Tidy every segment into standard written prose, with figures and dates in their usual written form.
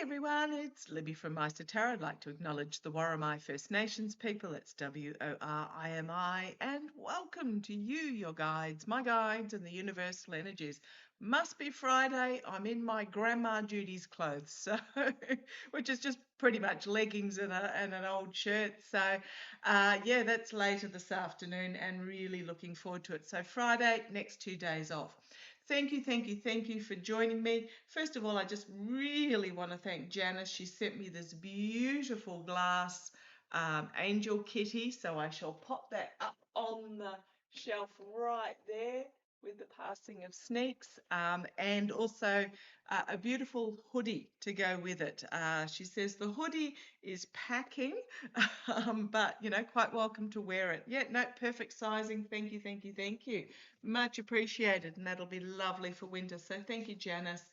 everyone, it's Libby from Meister Tarot. I'd like to acknowledge the Worimi First Nations people, it's WORIMI, and welcome to you, your guides, my guides, and the universal energies. Must be Friday, I'm in my Grandma Judy's clothes, so which is just pretty much leggings and an old shirt. So yeah, that's later this afternoon and really looking forward to it. So Friday, next 2 days off. Thank you for joining me. First of all, I just really want to thank Janice. She sent me this beautiful glass angel kitty, so I shall pop that up on the shelf right there with the passing of sneaks, and also a beautiful hoodie to go with it. She says the hoodie is packing, but you know, quite welcome to wear it. Yeah, no, perfect sizing. Thank you. Much appreciated, and that'll be lovely for winter. So thank you, Janice.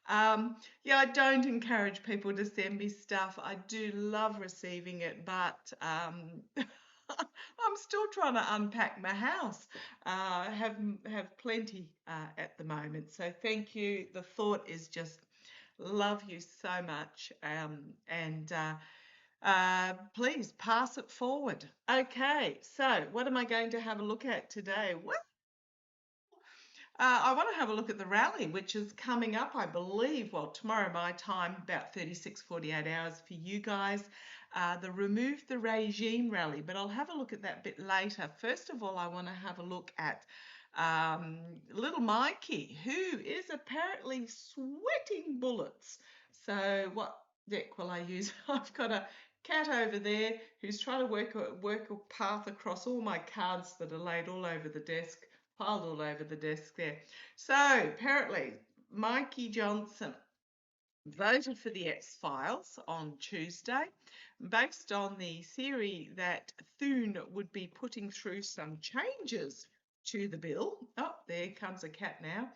Yeah, I don't encourage people to send me stuff. I do love receiving it, but I'm still trying to unpack my house. Have plenty at the moment. So thank you. The thought is just love you so much, and please pass it forward. Okay, so what am I going to have a look at today? Well, I want to have a look at the rally, which is coming up, I believe, well, tomorrow my time, about 36, 48 hours for you guys, the Remove the Regime rally, but I'll have a look at that a bit later. First of all, I want to have a look at little Mikey, who is apparently sweating bullets. So what deck will I use? I've got a cat over there who's trying to work a path across all my cards that are laid all over the desk, piled all over the desk there. So apparently Mikey Johnson voted for the X-Files on Tuesday based on the theory that Thune would be putting through some changes to the bill. Oh, there comes a cat now.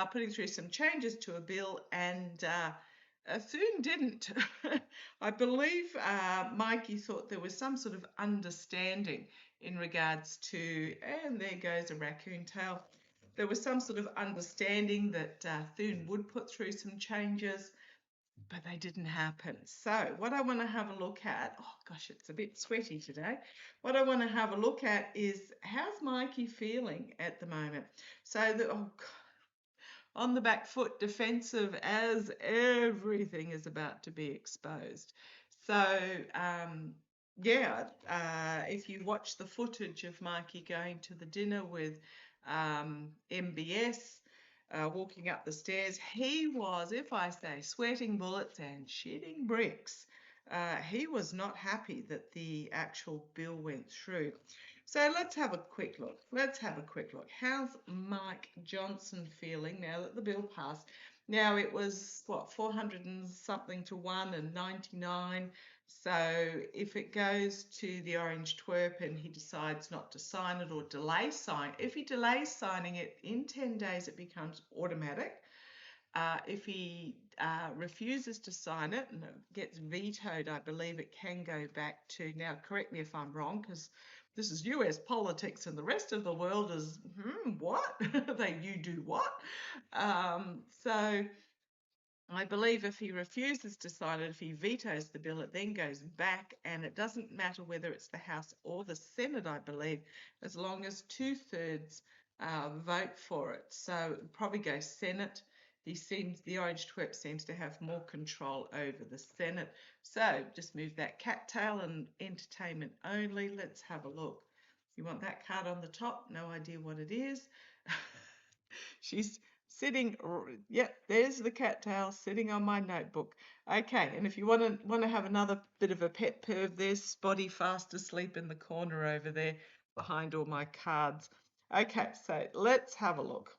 Putting through some changes to a bill, and Thune didn't. I believe Mikey thought there was some sort of understanding in regards to, and there goes a raccoon tail. There was some sort of understanding that Thune would put through some changes, but they didn't happen. So what I want to have a look at, oh gosh, it's a bit sweaty today. What I want to have a look at is, how's Mikey feeling at the moment? So on the back foot, defensive, as everything is about to be exposed. So yeah, if you watch the footage of Mikey going to the dinner with MBS, walking up the stairs, he was, if I say, sweating bullets and shitting bricks. He was not happy that the actual bill went through. So let's have a quick look. How's Mike Johnson feeling now that the bill passed? Now it was, what, 400 and something to 1 and 99. So if it goes to the orange twerp and he decides not to sign it or delay sign, if he delays signing it, in 10 days it becomes automatic. If he refuses to sign it and it gets vetoed, I believe it can go back to, now correct me if I'm wrong, because this is US politics and the rest of the world is, what? You do what? So I believe if he refuses to sign it, if he vetoes the bill, it then goes back, and it doesn't matter whether it's the House or the Senate, I believe, as long as 2/3 vote for it. So it probably goes Senate. The orange twerp seems to have more control over the Senate. So just move that cattail and entertainment only. Let's have a look. You want that card on the top? No idea what it is. She's sitting, yep, there's the cattail sitting on my notebook. Okay, and if you want to have another bit of a pet peeve, there's Spotty fast asleep in the corner over there behind all my cards. Okay, so let's have a look.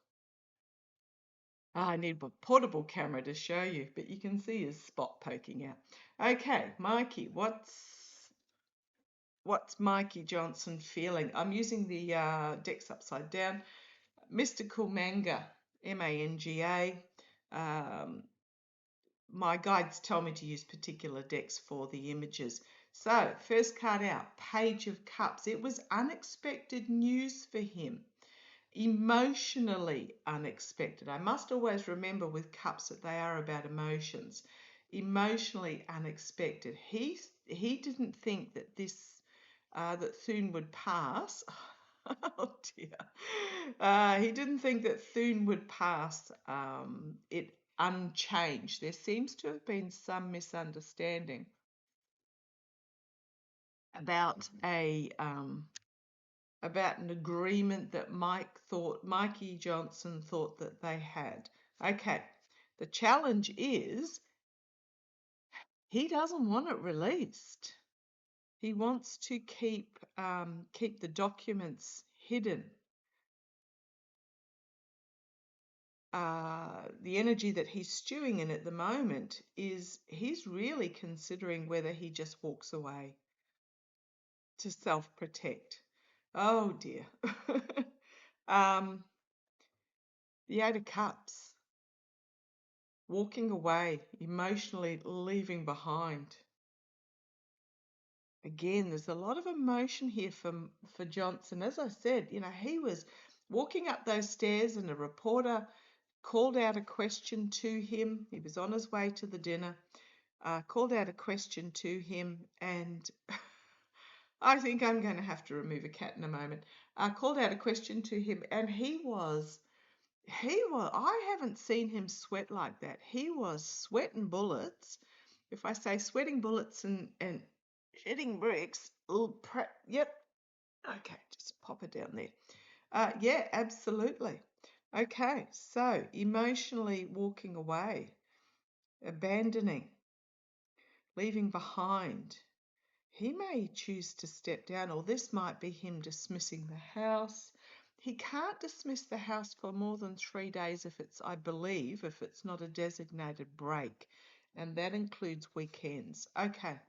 I need a portable camera to show you, but you can see his spot poking out. Okay, Mikey, what's Mikey Johnson feeling? I'm using the decks upside down. Mystical Manga, M-A-N-G-A. My guides tell me to use particular decks for the images. So, first card out, Page of Cups. It was unexpected news for him. Emotionally unexpected. I must always remember with cups that they are about emotions. emotionally unexpected. He didn't think that that Thune would pass. Oh dear. He didn't think that Thune would pass it unchanged. There seems to have been some misunderstanding about about an agreement that Mikey Johnson thought that they had. Okay, the challenge is he doesn't want it released. He wants to keep the documents hidden. The energy that he's stewing in at the moment is he's really considering whether he just walks away to self-protect. Oh dear. um, the Eight of Cups, walking away, emotionally leaving behind. Again, there's a lot of emotion here for Johnson. As I said, he was walking up those stairs and a reporter called out a question to him. He was on his way to the dinner, called out a question to him, and I think I'm going to have to remove a cat in a moment. Called out a question to him, and I haven't seen him sweat like that. He was sweating bullets. If I say sweating bullets and shedding bricks, yep. Okay, just pop it down there. Yeah, absolutely. Okay, so emotionally walking away, abandoning, leaving behind. He may choose to step down, or this might be him dismissing the house. He can't dismiss the house for more than 3 days I believe, if it's not a designated break, and that includes weekends. Okay.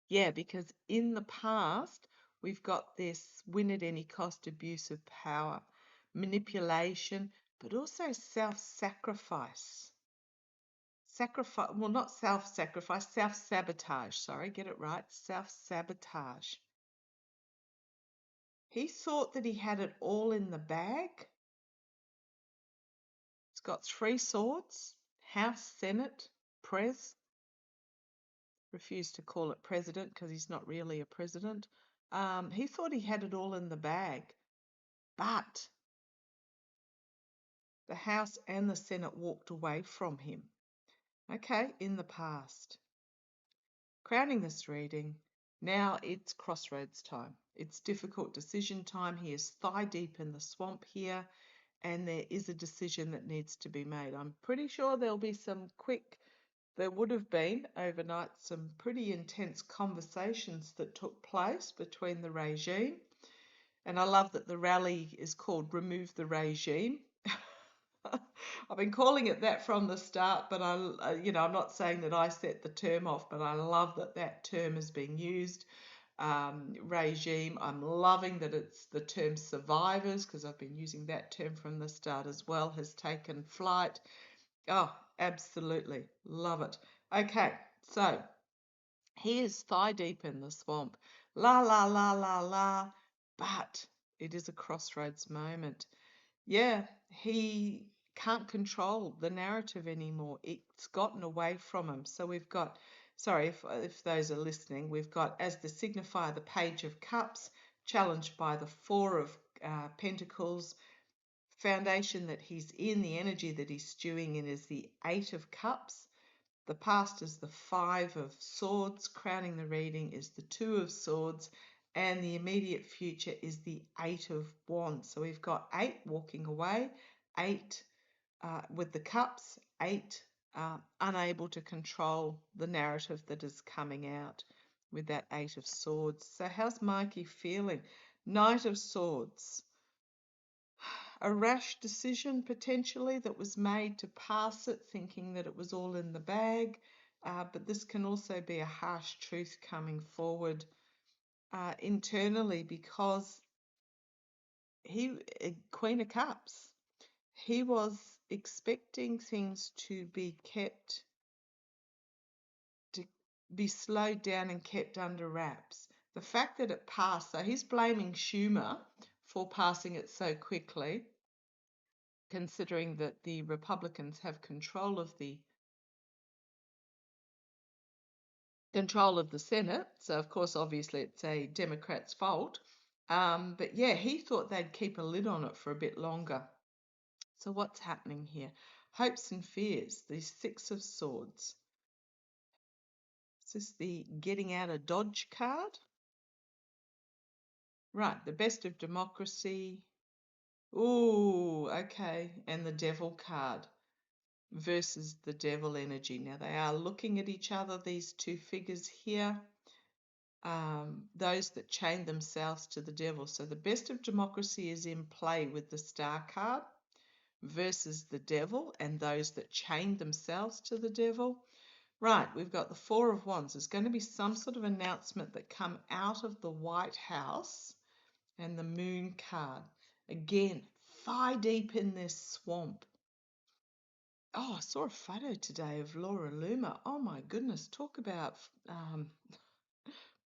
Yeah, because in the past, we've got this win at any cost abuse of power, manipulation, but also self-sacrifice. Well, not self-sacrifice, self-sabotage. Sorry, get it right. Self-sabotage. He thought that he had it all in the bag. It's got 3 swords, House, Senate, Pres. Refused to call it president because he's not really a president. He thought he had it all in the bag, but the House and the Senate walked away from him. Okay, in the past. Crowning this reading, now it's crossroads time. It's difficult decision time. He is thigh deep in the swamp here, and there is a decision that needs to be made. I'm pretty sure there would have been overnight some pretty intense conversations that took place between the regime. And I love that the rally is called Remove the Regime. I've been calling it that from the start, but I'm not saying that I set the term off, but I love that that term is being used. Regime. I'm loving that it's the term survivors, because I've been using that term from the start as well, has taken flight. Oh, absolutely. Love it. Okay, so he is thigh deep in the swamp. La, la, la, la, la. But it is a crossroads moment. Yeah, he can't control the narrative anymore. It's gotten away from him. So we've got, sorry if those are listening, we've got as the signifier the Page of Cups, challenged by the Four of Pentacles. Foundation that he's in, the energy that he's stewing in, is the Eight of Cups. The past is the Five of Swords. Crowning the reading is the Two of Swords. And the immediate future is the Eight of Wands. So we've got 8 walking away, 8 with the cups, 8 unable to control the narrative that is coming out with that 8 of Swords. So how's Mikey feeling? Knight of Swords. A rash decision potentially that was made to pass it, thinking that it was all in the bag. But this can also be a harsh truth coming forward internally, because Queen of Cups, he was expecting things to be slowed down and kept under wraps. The fact that it passed, so he's blaming Schumer for passing it so quickly, considering that the Republicans have control of the control of the Senate. So, of course, obviously, it's a Democrat's fault. But yeah, he thought they'd keep a lid on it for a bit longer. So, what's happening here? Hopes and fears, the Six of Swords. Is this the getting out of Dodge card? Right, the best of democracy. Ooh, okay. And the Devil card versus the Devil energy. Now, they are looking at each other, these two figures here. Those that chain themselves to the devil. So the best of democracy is in play with the Star card versus the devil and those that chain themselves to the devil. Right, we've got the Four of Wands. There's going to be some sort of announcement that come out of the White House and the Moon card. Again, thigh deep in this swamp. Oh, I saw a photo today of Laura Loomer. Oh my goodness, talk about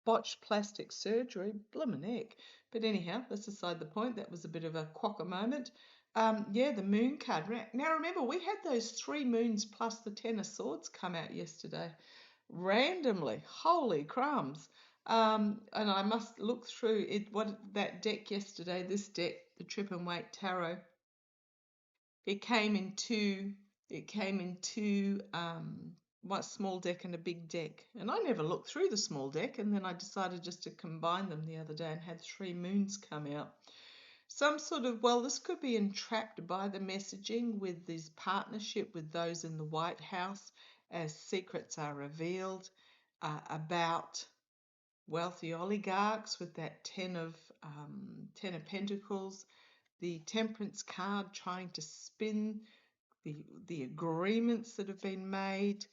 botched plastic surgery, bloomin' heck. But anyhow, that's aside the point. That was a bit of a quokka moment. Yeah, the moon card. Now remember, we had those 3 moons plus the 10 of swords come out yesterday. Randomly. Holy crumbs. And I must look through it. What that deck yesterday, this deck, the Trip and Wait Tarot, it came in two. It came in two. One small deck and a big deck. And I never looked through the small deck, and then I decided just to combine them the other day and had 3 moons come out. Some sort of, well, this could be entrapped by the messaging with this partnership with those in the White House as secrets are revealed about wealthy oligarchs with that 10 of Pentacles, the Temperance card trying to spin the agreements that have been made,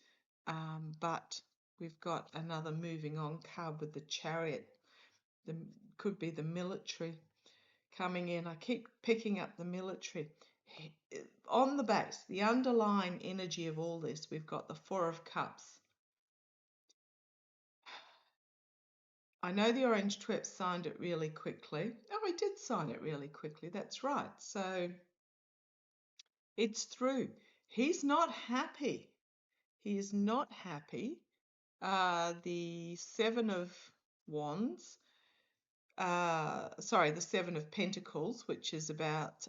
but we've got another moving on card with the Chariot. Could be the military coming in. I keep picking up the military. On the base, the underlying energy of all this, we've got the Four of Cups. I know the Orange Twerp signed it really quickly. Oh, he did sign it really quickly. That's right. So it's through. He's not happy. He is not happy. The Seven of Wands, sorry, the Seven of Pentacles, which is about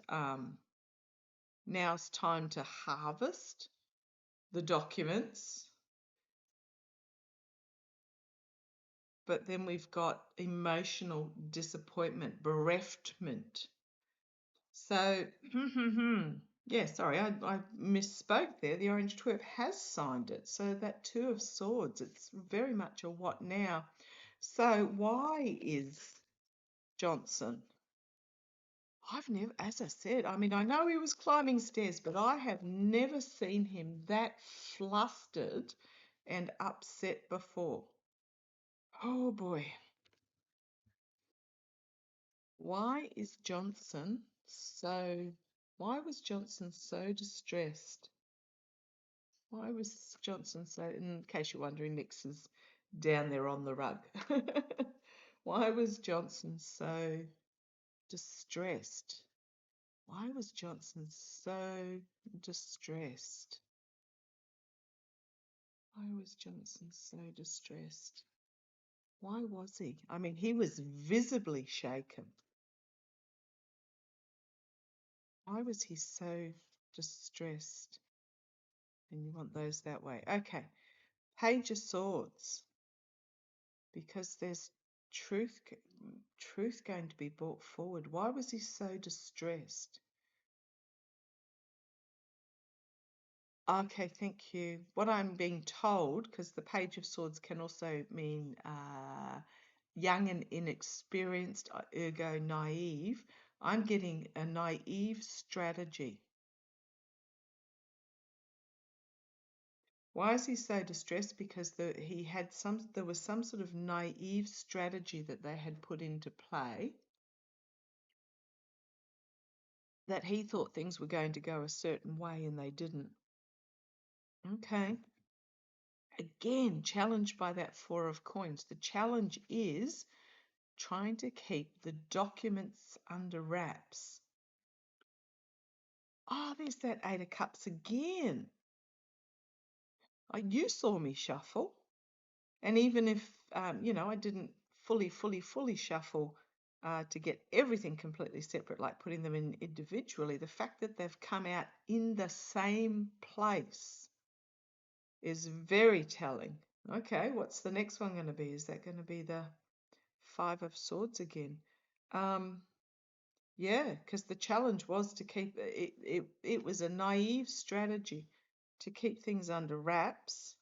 now it's time to harvest the documents. But then we've got emotional disappointment, bereftment. So, yeah, sorry, I misspoke there. The Orange Twerp has signed it. So that Two of Swords, it's very much a what now. So why is Johnson? I've never, as I said, I mean, I know he was climbing stairs, but I have never seen him that flustered and upset before. Oh boy. Why was Johnson so distressed? Why was Johnson so, in case you're wondering, Nix is down there on the rug. Why was Johnson so distressed? Why was Johnson so distressed? Why was Johnson so distressed? Why was he? I mean, he was visibly shaken. Why was he so distressed? And you want those that way. Okay. Page of Swords. Because there's truth going to be brought forward. Why was he so distressed? Okay, thank you. What I'm being told, because the Page of Swords can also mean young and inexperienced, ergo naive. I'm getting a naive strategy. Why is he so distressed? Because there was some sort of naive strategy that they had put into play that he thought things were going to go a certain way and they didn't. Okay. Again, challenged by that Four of Coins. The challenge is trying to keep the documents under wraps. Oh, there's that Eight of Cups again. Oh, you saw me shuffle. And even if, I didn't fully shuffle to get everything completely separate, like putting them in individually, the fact that they've come out in the same place is very telling. Okay, what's the next one going to be? Is that going to be the Five of Swords again? Yeah, because the challenge was to keep it. It was a naive strategy to keep things under wraps,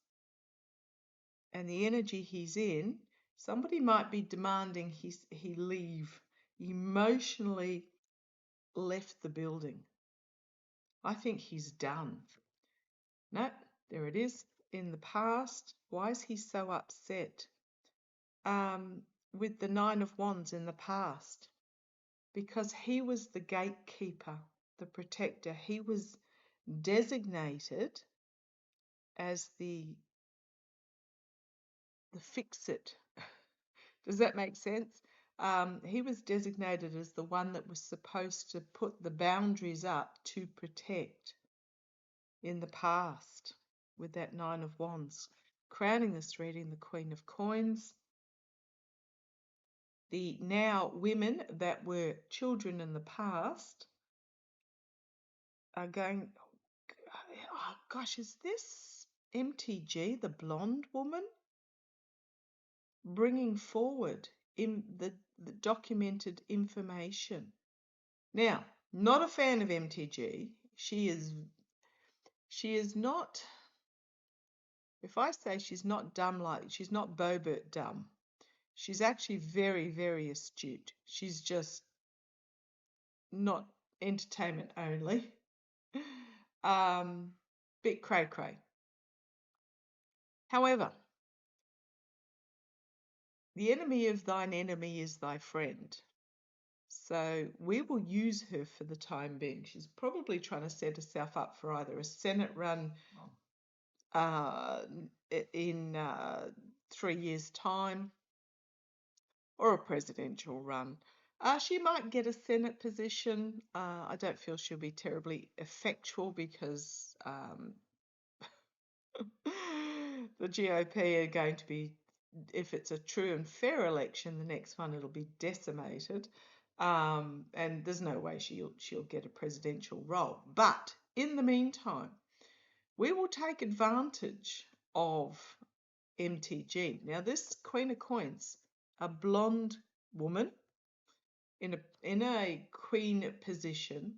and the energy he's in, somebody might be demanding he leave, emotionally left the building. I think he's done. No, there it is. In the past, why is he so upset? With the Nine of Wands in the past, because he was the gatekeeper, the protector. He was designated as the fix-it. Does that make sense? He was designated as the one that was supposed to put the boundaries up to protect in the past with that Nine of Wands. Crowning this reading, the Queen of Coins. The now women that were children in the past are going, oh gosh, is this MTG, the blonde woman, bringing forward in the documented information? Now, not a fan of MTG. She is not, if I say she's not dumb, like she's not Bobert dumb, she's actually very, very astute. She's just not entertainment only. Bit cray-cray. However, the enemy of thine enemy is thy friend. So we will use her for the time being. She's probably trying to set herself up for either a Senate run in 3 years' time or a presidential run. She might get a Senate position. I don't feel she'll be terribly effectual because the GOP are going to be, if it's a true and fair election, the next one it'll be decimated, and there's no way she'll get a presidential role. But in the meantime, we will take advantage of MTG. Now, this Queen of Coins, a blonde woman in a queen position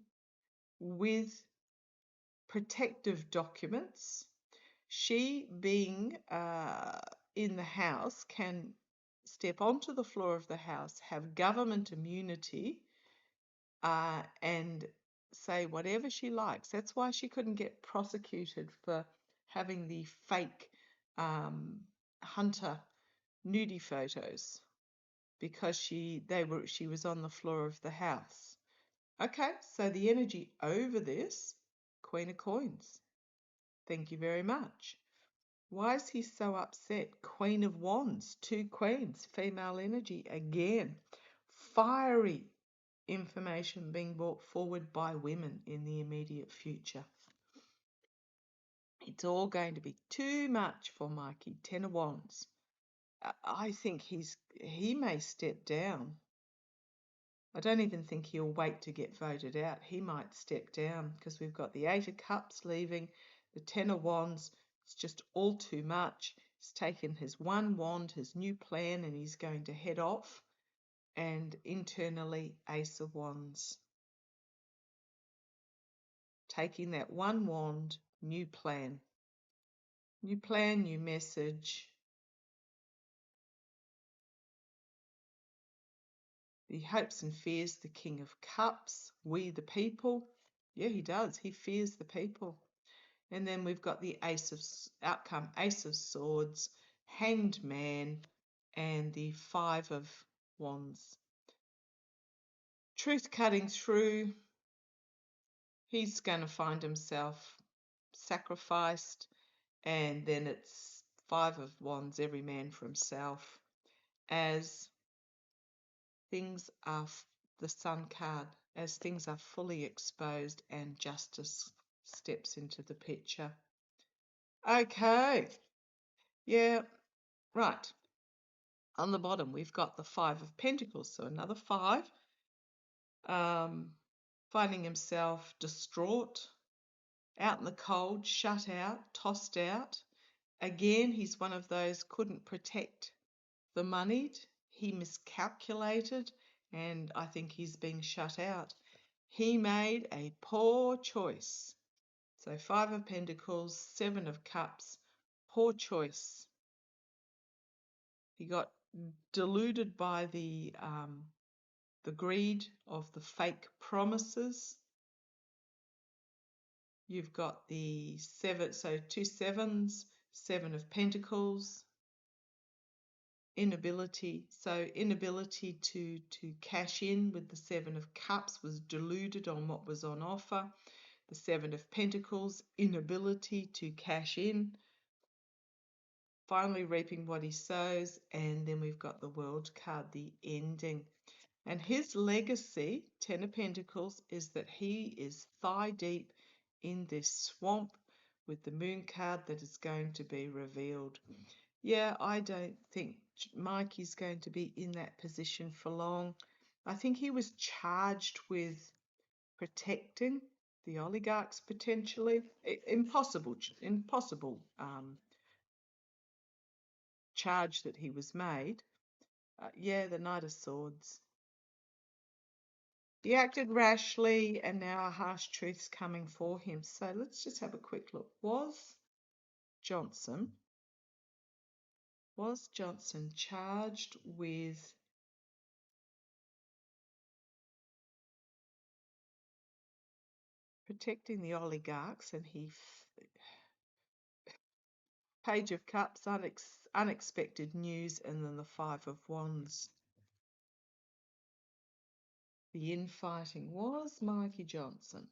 with protective documents. She, being in the house, can step onto the floor of the house, have government immunity, and say whatever she likes. That's why she couldn't get prosecuted for having the fake hunter nudie photos, because she was on the floor of the house. Okay, so the energy over this, Queen of Coins. Thank you very much. Why is he so upset? Queen of Wands, 2 queens, female energy again. Fiery information being brought forward by women in the immediate future. It's all going to be too much for Mikey. 10 of Wands. I think he may step down. I don't even think he'll wait to get voted out. He might step down because we've got the 8 of Cups leaving, the 10 of Wands. It's just all too much. He's taken his one wand, his new plan, and he's going to head off. And internally, Ace of Wands. Taking that one wand, new plan. New plan, new message. He hopes and fears the King of Cups, we the people. Yeah, he does. He fears the people. And then we've got the Ace of Swords, Hanged Man, and the 5 of Wands. Truth cutting through. He's going to find himself sacrificed, and then it's 5 of Wands, every man for himself, as things are, the Sun card, as things are fully exposed and justice steps into the picture. Okay. Yeah, Right. On the bottom, we've got the Five of Pentacles. So another five, finding himself distraught, out in the cold, shut out, tossed out. Again, he's one of those couldn't protect the moneyed. He miscalculated, and I think he's being shut out. He made a poor choice. So Five of Pentacles, Seven of Cups, poor choice. He got deluded by the greed of the fake promises. You've got the seven, so two sevens, Seven of Pentacles, inability. So inability to cash in with the Seven of Cups, was deluded on what was on offer. The Seven of Pentacles, inability to cash in, finally reaping what he sows. And then we've got the World card, the ending. And his legacy, Ten of Pentacles, is that he is thigh deep in this swamp with the Moon card that is going to be revealed. Yeah, I don't think Mikey's going to be in that position for long. I think he was charged with protecting the oligarchs potentially. Impossible charge that he was made. Yeah, the Knight of Swords. He acted rashly, and now a harsh truth's coming for him. So let's just have a quick look. Was Johnson charged with protecting the oligarchs? And he Page of Cups, unexpected news, and then the Five of Wands. The infighting. Was Mikey Johnson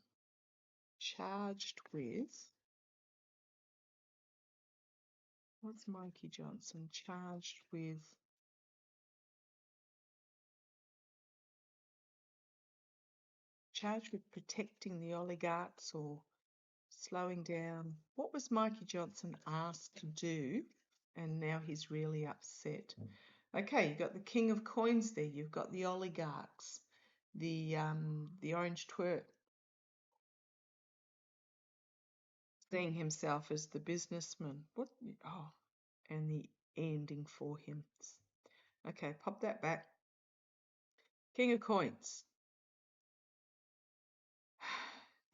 charged with? Was Mikey Johnson charged with protecting the oligarchs or slowing down? What was Mikey Johnson asked to do? And now he's really upset. Okay, you've got the King of Coins there. You've got the oligarchs, the orange twerp, seeing himself as the businessman. What? Oh, and the ending for him. Okay, pop that back. King of Coins.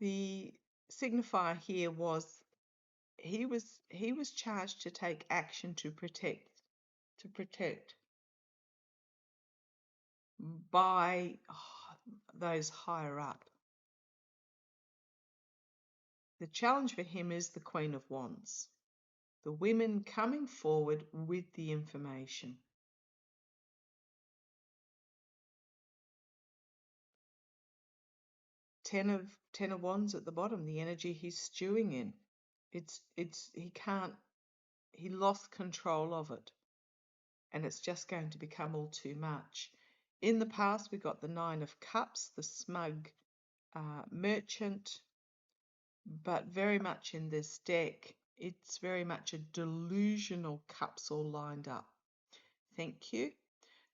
The signifier here was he was charged to take action to protect by those higher up. The challenge for him is the Queen of Wands. The women coming forward with the information. Ten of Wands at the bottom, the energy he's stewing in. He lost control of it. And it's just going to become all too much. In the past, we got the Nine of Cups, the smug merchant, but very much in this deck, it's very much a delusional cups all lined up. Thank you.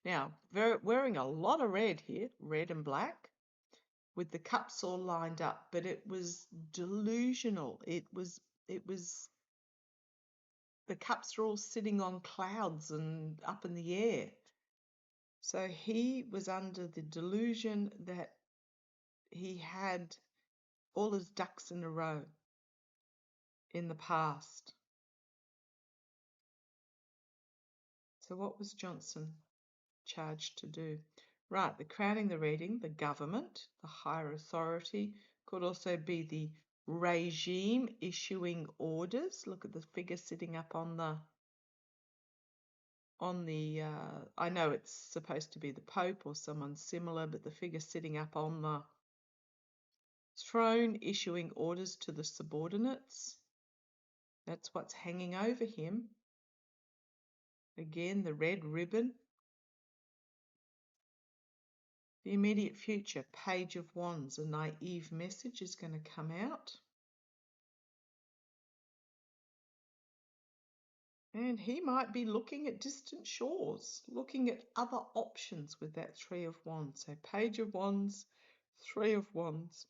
Now, wearing a lot of red here, red and black, with the cups all lined up, but it was delusional. It was the cups are all sitting on clouds and up in the air. So he was under the delusion that he had all his ducks in a row in the past. So what was Johnson charged to do? Right, the crowning the reading, the government, the higher authority, could also be the regime issuing orders. Look at the figure sitting up on the I know it's supposed to be the Pope or someone similar, but the figure sitting up on the throne issuing orders to the subordinates. That's what's hanging over him. Again, the red ribbon. The immediate future, Page of Wands, a naive message is going to come out. And he might be looking at distant shores, looking at other options with that Three of Wands. So Page of Wands, Three of Wands.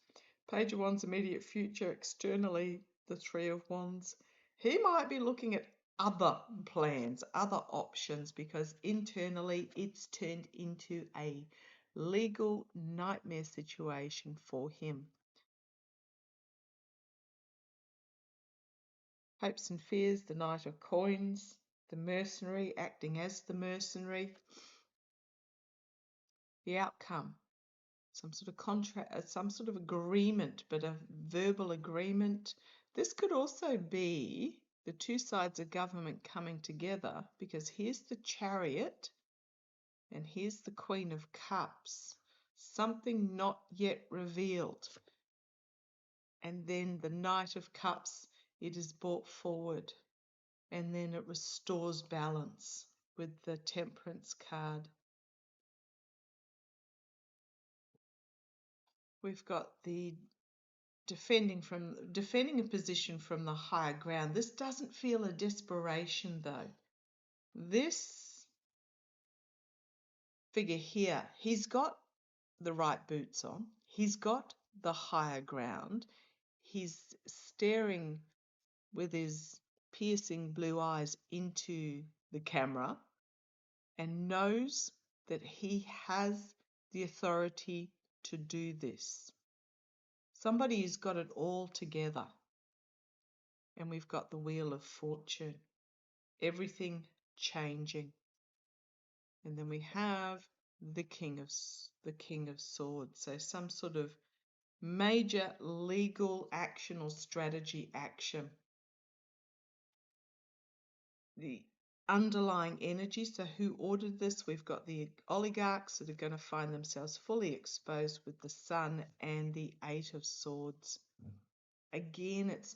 Page of Wands, immediate future, externally, the Three of Wands. He might be looking at other plans, other options, because internally it's turned into a legal nightmare situation for him. Hopes and fears, the Knight of Coins, the mercenary, acting as the mercenary, the outcome, some sort of contract, some sort of agreement, but a verbal agreement. This could also be the two sides of government coming together, because here's the Chariot and here's the Queen of Cups. Something not yet revealed. And then the Knight of Cups, it is brought forward. And then it restores balance with the Temperance card. We've got the defending a position from the higher ground. This doesn't feel a desperation though. This figure here, he's got the right boots on. He's got the higher ground. He's staring with his piercing blue eyes into the camera and knows that he has the authority to do this. Somebody who's got it all together. And we've got the Wheel of Fortune. Everything changing. And then we have the King of Swords. So some sort of major legal action or strategy action. The underlying energy, so who ordered this? We've got the oligarchs that are going to find themselves fully exposed with the Sun and the Eight of Swords. Again, it's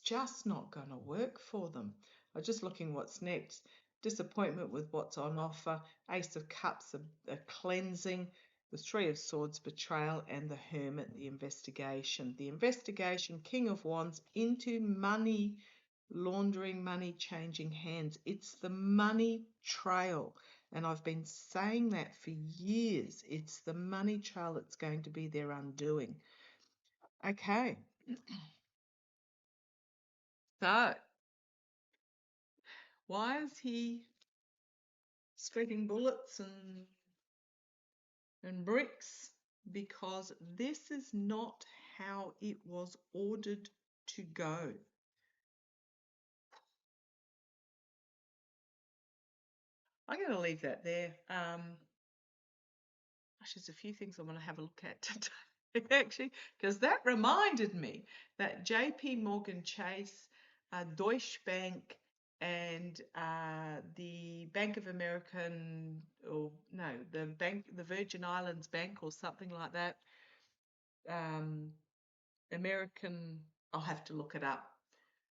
just not going to work for them. I'm just looking what's next. Disappointment with what's on offer. Ace of Cups, a cleansing. The Three of Swords, betrayal, and the Hermit, the investigation. The investigation, King of Wands, into money laundering, money changing hands. It's the money trail. And I've been saying that for years. It's the money trail that's going to be their undoing. Okay. So, why is he sweating bullets and bricks? Because this is not how it was ordered to go. I'm going to leave that there. There's a few things I want to have a look at today, actually, because that reminded me that JP Morgan Chase, Deutsche Bank, and the Bank of American, or no, the Virgin Islands Bank or something like that, American, I'll have to look it up,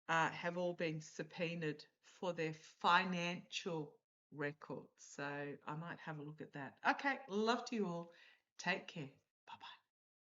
have all been subpoenaed for their financial records. So I might have a look at that. Okay, love to you all. Take care.